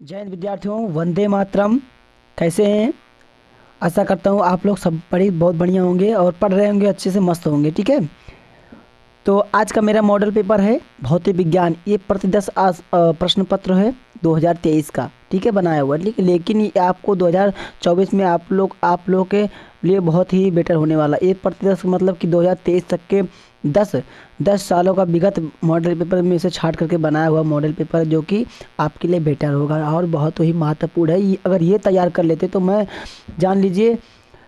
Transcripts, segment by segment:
जय हिंद विद्यार्थियों, वंदे मातरम। कैसे हैं? आशा करता हूँ आप लोग सब बहुत बढ़िया होंगे और पढ़ रहे होंगे, अच्छे से मस्त होंगे। ठीक है, तो आज का मेरा मॉडल पेपर है भौतिक विज्ञान। ये प्रति 10 प्रश्न पत्र है 2023 का। ठीक है, बनाया हुआ है। लेकिन ये आपको 2024 में आप लोग के लिए बहुत ही बेटर होने वाला। ये प्रति 10 मतलब कि 2023 तक के 10 सालों का विगत मॉडल पेपर में से छाट करके बनाया हुआ मॉडल पेपर है, जो कि आपके लिए बेटर होगा और बहुत ही महत्वपूर्ण है। अगर ये तैयार कर लेते तो मैं जान लीजिए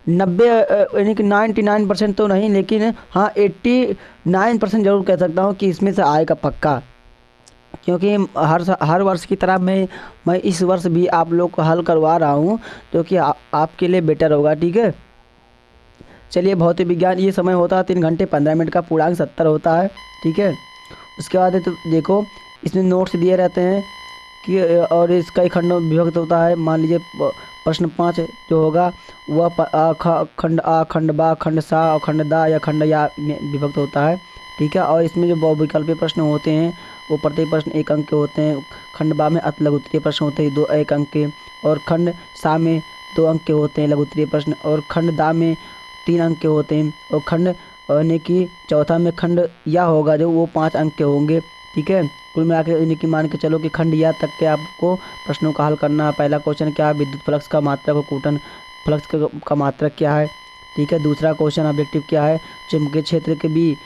90 यानी कि 99% तो नहीं, लेकिन हाँ 89% ज़रूर कह सकता हूँ कि इसमें से आएगा पक्का। क्योंकि हर वर्ष की तरह मैं इस वर्ष भी आप लोग को हल करवा रहा हूँ, जो कि आपके लिए बेटर होगा। ठीक है, चलिए। भौतिक विज्ञान ये समय होता है 3 घंटे 15 मिनट का, पूर्णांक 70 होता है। ठीक है, उसके बाद तो देखो इसमें नोट्स दिए रहते हैं कि और इसका एक खंड विभक्त होता है। मान लीजिए प्रश्न 5 जो होगा वह खंड आ, खंड बा, खंड सा और खंड दा या खंड या में विभक्त होता है। ठीक है, और इसमें जो बहुविकल्पीय प्रश्न होते हैं वो प्रत्येक प्रश्न 1 अंक के होते हैं। खंड बा में अति लघुत्तरीय प्रश्न होते हैं 2 1 अंक के, और खंड सा में 2 अंक के होते हैं लघुत्तरीय प्रश्न, और खंड दा में 3 अंक के होते हैं, और खंड यानी कि चौथा में खंड या होगा जो वो 5 अंक के होंगे। ठीक है, कुल मिला के यानी कि मान के चलो कि खंड या तक के आपको प्रश्नों का हल करना है। पहला क्वेश्चन क्या है, विद्युत फ्लक्स का मात्रक और कूटन फ्लक्स का मात्रक क्या है। ठीक है, दूसरा क्वेश्चन ऑब्जेक्टिव क्या है, चुंबकीय क्षेत्र के बी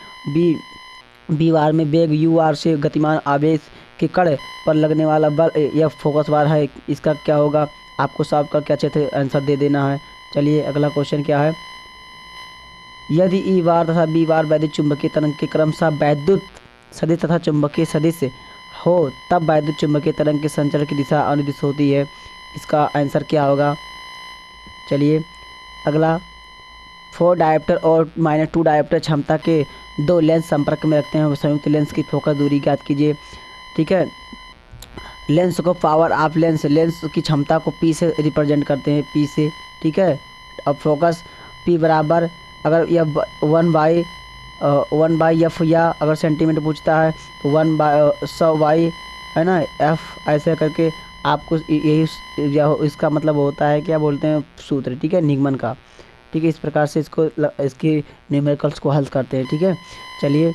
बी वार में वेग यू आर से गतिमान आवेश के कण पर लगने वाला बल यह फोकस वार है, इसका क्या होगा। आपको सॉल्व करके अच्छे से आंसर दे देना है। चलिए अगला क्वेश्चन क्या है, यदि ई वार तथा बी वार वैद्युत चुंबकीय तरंग के क्रमशः वैद्युत सदिश तथा चुंबकीय सदिश हो, तब वैद्युत चुंबकीय तरंग के संचरण की दिशा अनुदिश होती है। इसका आंसर क्या होगा। चलिए अगला, 4 डायोप्टर और -2 डायोप्टर क्षमता के 2 लेंस संपर्क में रखते हैं। संयुक्त लेंस की फोकस दूरी ज्ञात कीजिए। ठीक है, लेंस को पावर ऑफ लेंस की क्षमता को पी से रिप्रेजेंट करते हैं, पी से। ठीक है, अब फोकस पी बराबर, अगर यह 1/1/f या अगर सेंटीमीटर पूछता है तो 1/100 है ना, एफ ऐसे करके आपको यही इसका मतलब होता है, क्या बोलते हैं, सूत्र। ठीक है, निगमन का। ठीक है, इस प्रकार से इसकी न्यूमेरिकल्स को हल करते हैं। ठीक है, चलिए।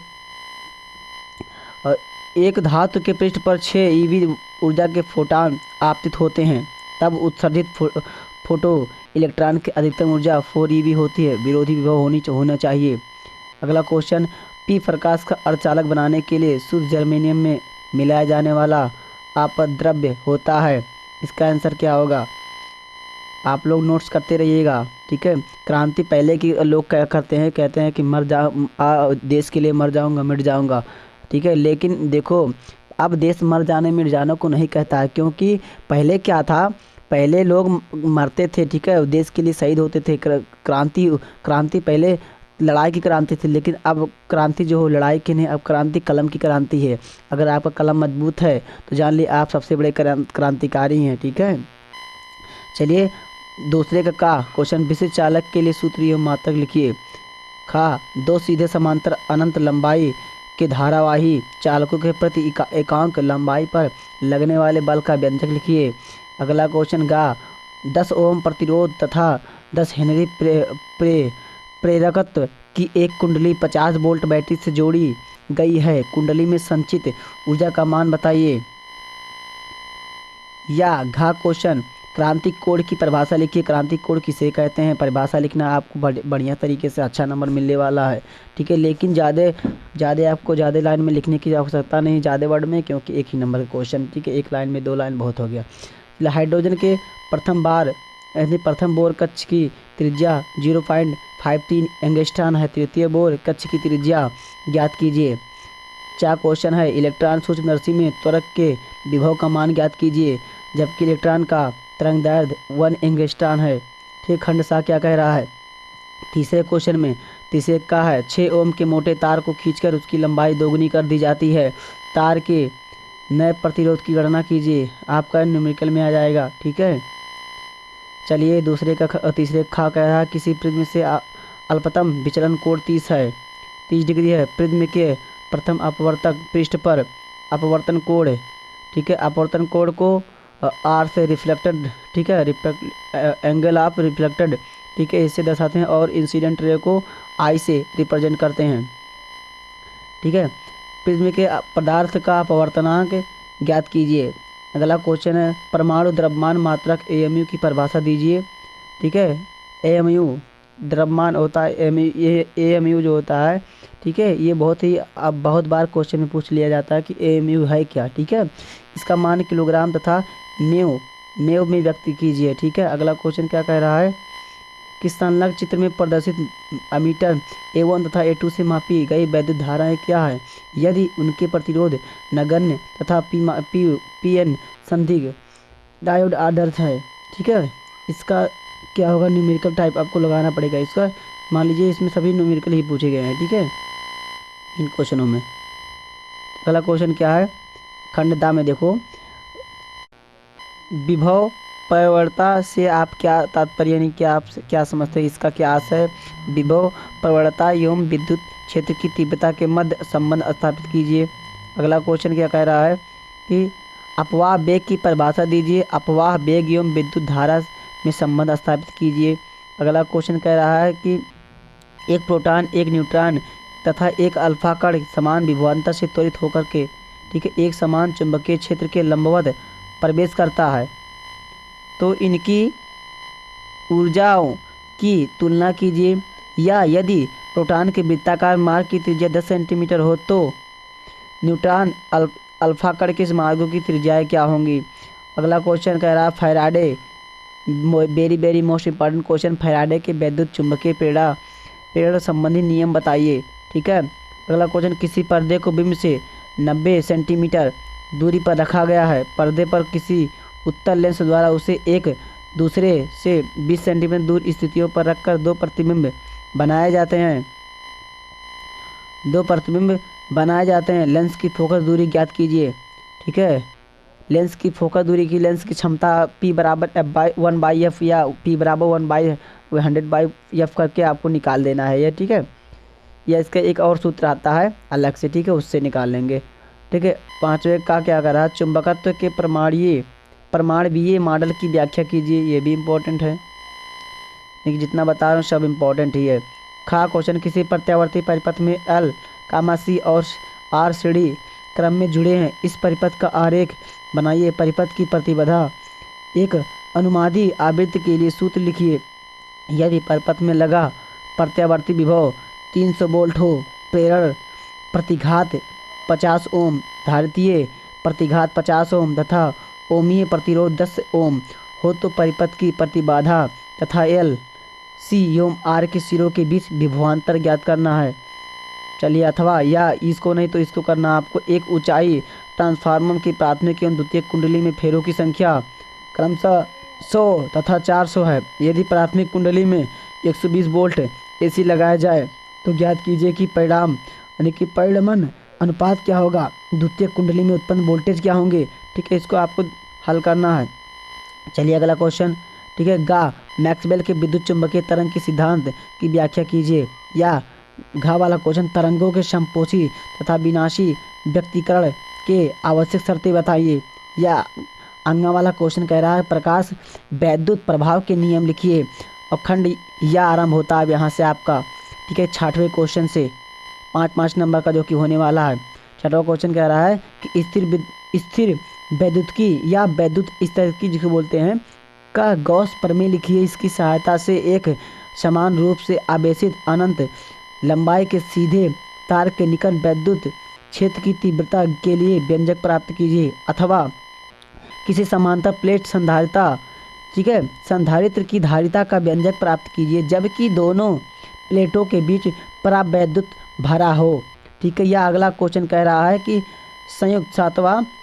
एक धातु के पृष्ठ पर 6 ईवी ऊर्जा के फोटॉन आपतित होते हैं, तब उत्सर्जित फोटो इलेक्ट्रॉन की अधिकतम ऊर्जा 4 ईवी होती है। विरोधी विभव होना चाहिए। अगला क्वेश्चन, पी प्रकाश का अर्धचालक बनाने के लिए शुद्ध जर्मेनियम में मिलाया जाने वाला अपद्रव्य होता है। इसका आंसर क्या होगा। आप लोग नोट्स करते रहिएगा। ठीक है, क्रांति पहले की लोग क्या करते हैं, कहते हैं कि देश के लिए मर जाऊंगा मिट जाऊंगा। ठीक है, लेकिन देखो अब देश मर जाने मिट जाने को नहीं कहता है, क्योंकि पहले क्या था, पहले लोग मरते थे। ठीक है, देश के लिए शहीद होते थे। क्रांति पहले लड़ाई की क्रांति थी, लेकिन अब क्रांति जो हो लड़ाई की नहीं, अब क्रांति कलम की क्रांति है। अगर आपका कलम मजबूत है तो जान ली आप सबसे बड़े क्रांतिकारी हैं। ठीक है, चलिए दूसरे का क्वेश्चन, विशिष्ट चालक के लिए सूत्र एवं मात्रक लिखिए। खा, 2 सीधे समांतर अनंत लंबाई के धारावाही चालकों के प्रति एकांक लंबाई पर लगने वाले बल का व्यंजक लिखिए। अगला क्वेश्चन, गा, 10 ओम प्रतिरोध तथा 10 हेनरी प्रेरकत्व की एक कुंडली 50 वोल्ट बैटरी से जोड़ी गई है। कुंडली में संचित ऊर्जा का मान बताइए। या घा क्वेश्चन, क्रांतिक कोण की परिभाषा लिखिए। क्रांतिक कोण किसे कहते हैं, परिभाषा लिखना, आपको बढ़िया तरीके से अच्छा नंबर मिलने वाला है। ठीक है, लेकिन आपको ज़्यादा लाइन में लिखने की आवश्यकता नहीं, ज़्यादा वर्ड में, क्योंकि एक ही नंबर का क्वेश्चन। ठीक है, 1 लाइन में 2 लाइन बहुत हो गया। हाइड्रोजन के प्रथम बोर कक्ष की त्रिज्या 0.53 एंगस्ट्रॉन है। तृतीय बोर कक्ष की त्रिज्या ज्ञात कीजिए। 4 क्वेश्चन है, इलेक्ट्रॉन सूक्ष्मदर्शी में त्वरक के विभव का मान ज्ञात कीजिए, जबकि इलेक्ट्रॉन का तरंग दैर्ध्य 1 एंगस्ट्रॉन है। ठीक, खंड सा क्या कह रहा है। तीसरे क्वेश्चन में तीसरे का है, 6 ओम के मोटे तार को खींचकर उसकी लंबाई दोगुनी कर दी जाती है। तार के नए प्रतिरोध की गणना कीजिए, आपका न्यूमेरिकल में आ जाएगा। ठीक है, चलिए तीसरे खा कह रहा है, किसी प्रिज्म से अल्पतम विचलन कोण 30 है, 30 डिग्री है। प्रिज्म के प्रथम अपवर्तक पृष्ठ पर अपवर्तन कोण, ठीक है, अपवर्तन कोण को आर से रिफ्लेक्टेड, ठीक है, एंगल ऑफ रिफ्लेक्टेड, ठीक है, इससे दर्शाते हैं। और इंसिडेंट रे को आई से रिप्रेजेंट करते हैं, ठीक है। प्रिज्म के पदार्थ का अपवर्तनांक ज्ञात कीजिए। अगला क्वेश्चन है परमाणु द्रव्यमान मात्रक एएमयू की परिभाषा दीजिए, ठीक है। एएमयू द्रव्यमान होता है, ये एएमयू जो होता है, ठीक है, ये बहुत ही अब बहुत बार क्वेश्चन में पूछ लिया जाता है कि एएमयू है क्या, ठीक है। इसका मान किलोग्राम तथा मेव में व्यक्त कीजिए, ठीक है। अगला क्वेश्चन क्या कह रहा है कि संलग्न चित्र में प्रदर्शित अमीटर A1 तथा A2 से मापी गई वैद्युत धाराएं क्या है यदि उनके प्रतिरोध नगण्य तथा पीएन संदिग्ध डायोड आदर्श है, ठीक है। इसका क्या होगा, न्यूमेरिकल टाइप आपको लगाना पड़ेगा इसका। मान लीजिए इसमें सभी न्यूमेरिकल ही पूछे गए हैं, ठीक है, इन क्वेश्चनों में। अगला क्वेश्चन क्या है, खंड दा में देखो, विभव प्रवणता से आप क्या तात्पर्य, यानी क्या आप क्या समझते हैं, इसका क्या अर्थ है। विभव प्रवणता एवं विद्युत क्षेत्र की तीव्रता के मध्य संबंध स्थापित कीजिए। अगला क्वेश्चन क्या कह रहा है कि अपवाह वेग की परिभाषा दीजिए। अपवाह वेग एवं विद्युत धारा में संबंध स्थापित कीजिए। अगला क्वेश्चन कह रहा है कि एक प्रोटॉन, एक न्यूट्रॉन तथा एक अल्फा कण समान विभवांतर से त्वरित होकर के, ठीक है, एक समान चुंबकीय क्षेत्र के लंबवत प्रवेश करता है, तो इनकी ऊर्जाओं की तुलना कीजिए। या यदि प्रोटॉन के वृत्ताकार मार्ग की त्रिज्या 10 सेंटीमीटर हो तो न्यूट्रॉन अल्फा कण के मार्गों की त्रिज्याएं क्या होंगी। अगला क्वेश्चन कह रहा है Faraday, very most important question, Faraday के वैद्युत चुंबकीय प्रेरण संबंधी नियम बताइए, ठीक है। अगला क्वेश्चन किसी पर्दे को बिंब से 90 सेंटीमीटर दूरी पर रखा गया है। पर्दे पर किसी उत्तल लेंस द्वारा उसे एक दूसरे से 20 सेंटीमीटर दूर स्थितियों पर रखकर दो प्रतिबिंब बनाए जाते हैं। लेंस की फोकस दूरी ज्ञात कीजिए, ठीक है। लेंस की फोकस दूरी की लेंस की क्षमता P बराबर F/1/F या P बराबर 1/100/F करके आपको निकाल देना है ये, ठीक है। या इसका एक और सूत्र आता है अलग से, ठीक है, उससे निकाल लेंगे, ठीक है। पांचवें का क्या कर रहा है, चुंबकत्व के प्रमाणवीय मॉडल की व्याख्या कीजिए। ये भी इम्पोर्टेंट है, लेकिन जितना बता रहा हूँ सब इम्पोर्टेंट ही है। खा क्वेश्चन किसी प्रत्यावर्ती परिपथ में L, C और R श्रेणी क्रम में जुड़े हैं। इस परिपथ का आरेख बनाइए। परिपथ की प्रतिबाधा एक अनुमादी आवृत्ति के लिए सूत्र लिखिए। यदि परिपथ में लगा प्रत्यावर्ती विभव 300 वोल्ट हो, प्रेरण प्रतिघात 50 ओम, धारितीय प्रतिघात 50 ओम तथा ओमीय प्रतिरोध 10 ओम हो तो परिपथ की प्रतिबाधा तथा L, C एवं R के सिरों के बीच विभवांतर ज्ञात करना है। चलिए, अथवा या इसको नहीं तो इसको करना आपको। एक ऊंचाई ट्रांसफार्मर की प्राथमिक एवं द्वितीयक कुंडली में फेरों की संख्या क्रमशः 100 तथा 400 है। यदि प्राथमिक कुंडली में 120 वोल्ट AC लगाया जाए तो ज्ञात कीजिए कि परिणाम यानी कि परिणमन अनुपात क्या होगा, द्वितीयक कुंडली में उत्पन्न वोल्टेज क्या होंगे, ठीक है। इसको आपको हल करना है। चलिए अगला क्वेश्चन, ठीक है। मैक्सवेल के विद्युत चुंबकीय तरंग की सिद्धांत की व्याख्या कीजिए। या वाला क्वेश्चन, तरंगों के समपोषी तथा विनाशी व्यक्तीकरण के आवश्यक शर्तें बताइए। या वाला क्वेश्चन कह रहा है प्रकाश वैद्युत प्रभाव के नियम लिखिए। और खंड या आरंभ होता है यहाँ से आपका, ठीक है, 6वें क्वेश्चन से 5 नंबर का जो कि होने वाला है। 6वां क्वेश्चन कह रहा है कि स्थिर वैद्युतिकी या वैद्युत स्थितिकी जिसे बोलते हैं का गॉस प्रमेय लिखिए। इसकी सहायता से एक समान रूप से आवेशित अनंत लंबाई के सीधे तार के निकट वैद्युत क्षेत्र की तीव्रता के लिए व्यंजक प्राप्त कीजिए। अथवा किसी समांतर प्लेट संधारिता, ठीक है, संधारित्र की धारिता का व्यंजक प्राप्त कीजिए जबकि दोनों प्लेटों के बीच परावैद्युत भरा हो, ठीक है। या अगला क्वेश्चन कह रहा है कि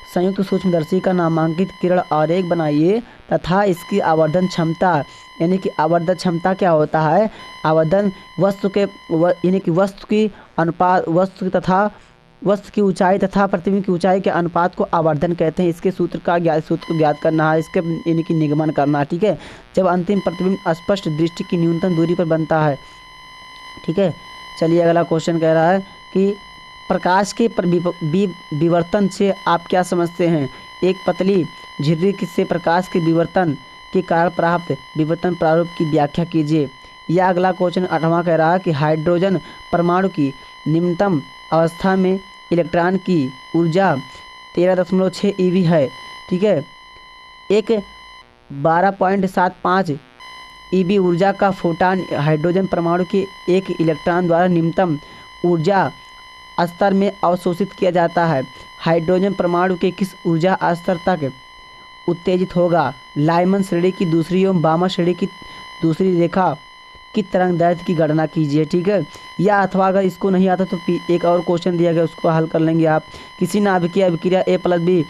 संयुक्त सूक्ष्मदर्शी का नामांकित किरण आरेख बनाइए तथा इसकी आवर्धन क्षमता, यानी कि आवर्धन क्षमता क्या होता है, आवर्धन वस्तु के यानी कि वस्तु की अनुपात, वस्तु की ऊंचाई तथा प्रतिबिंब की ऊंचाई के अनुपात को आवर्धन कहते हैं। इसके सूत्र को ज्ञात करना है, इसके यानी कि निगमन करना, ठीक है। जब अंतिम प्रतिबिंब स्पष्ट दृष्टि की न्यूनतम दूरी पर बनता है, ठीक है। चलिए अगला क्वेश्चन कह रहा है कि प्रकाश के विवर्तन से आप क्या समझते हैं। एक पतली झिर्री से प्रकाश के विवर्तन के कारण प्राप्त विवर्तन प्रारूप की व्याख्या कीजिए। यह अगला क्वेश्चन 8वां कह रहा है कि हाइड्रोजन परमाणु की निम्नतम अवस्था में इलेक्ट्रॉन की ऊर्जा 13.6 eV है। ठीक है, एक 12.75 eV ऊर्जा का फोटान हाइड्रोजन परमाणु के एक इलेक्ट्रॉन द्वारा निम्नतम ऊर्जा स्तर में अवशोषित किया जाता है। हाइड्रोजन परमाणु के किस ऊर्जा स्तर तक उत्तेजित होगा? लाइमन श्रेणी की दूसरी एवं बामा श्रेणी की दूसरी रेखा की तरंग दैर्घ्य की गणना कीजिए। ठीक है, या अथवा अगर इसको नहीं आता तो एक और क्वेश्चन दिया गया, उसको हल कर लेंगे आप। किसी नाभिकीय अभिक्रिया A+B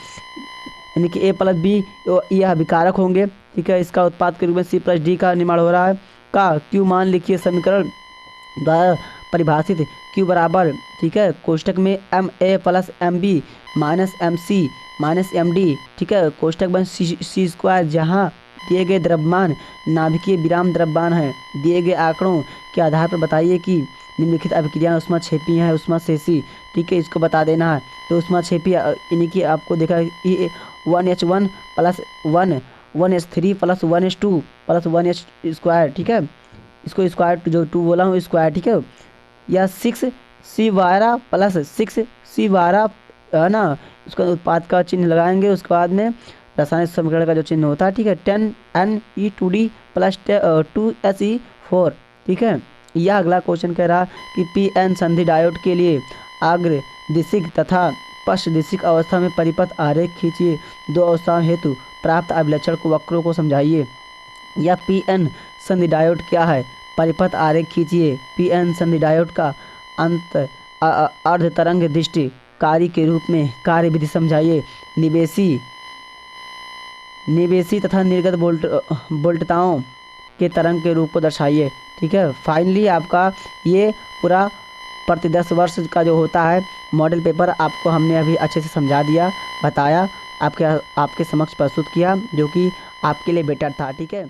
यानी कि A+B यह अभिकारक होंगे। ठीक है, इसका उत्पाद के रूप में C+D का निर्माण हो रहा है। का Q मान लिखिए समीकरण द्वारा परिभाषित Q बराबर, ठीक है, कोष्टक में Ma + Mb - Mc - Md। ठीक है, कोष्टक बन C², जहाँ दिए गए द्रव्यमान नाभिकीय विराम द्रव्यमान है। दिए गए आंकड़ों के आधार पर बताइए कि निम्नलिखित अभिक्रिया ऊष्माक्षेपी है, ऊष्माशेषी। ठीक है, इसको बता देना है। तो ऊष्माक्षेपी यानी कि आपको देखा 1H1 + 1H3 + 1H2 + 1H²। ठीक है, इसको स्क्वायर जो 2 बोला हूँ स्क्वायर। ठीक है, या 6C12 + 6C12 है ना, उसका उत्पाद का चिन्ह लगाएंगे। उसके बाद में रासायनिक समीकरण का जो चिन्ह होता है। ठीक है, 10Ne2D + 2Se4। ठीक है, यह अगला क्वेश्चन कह रहा कि Pn संधि डायोड के लिए अग्रदिशिक तथा पश्चदिशिक अवस्था में परिपथ आरेख खींचिए। दो अवस्थाओं हेतु प्राप्त अभिलक्षण को वक्रों को समझाइए। या Pn संधि डायोड क्या है? परिपथ आरेख खींचिए। Pn संधि डायोड का अंत अर्ध तरंग दृष्टि कार्य के रूप में कार्य विधि समझाइए। निवेशी तथा निर्गत वोल्टताओं के तरंग के रूप को दर्शाइए। ठीक है, फाइनली आपका ये पूरा प्रति 10 वर्ष का जो होता है मॉडल पेपर आपको हमने अभी अच्छे से समझा दिया, बताया, आपके समक्ष प्रस्तुत किया, जो कि आपके लिए बेटर था। ठीक है।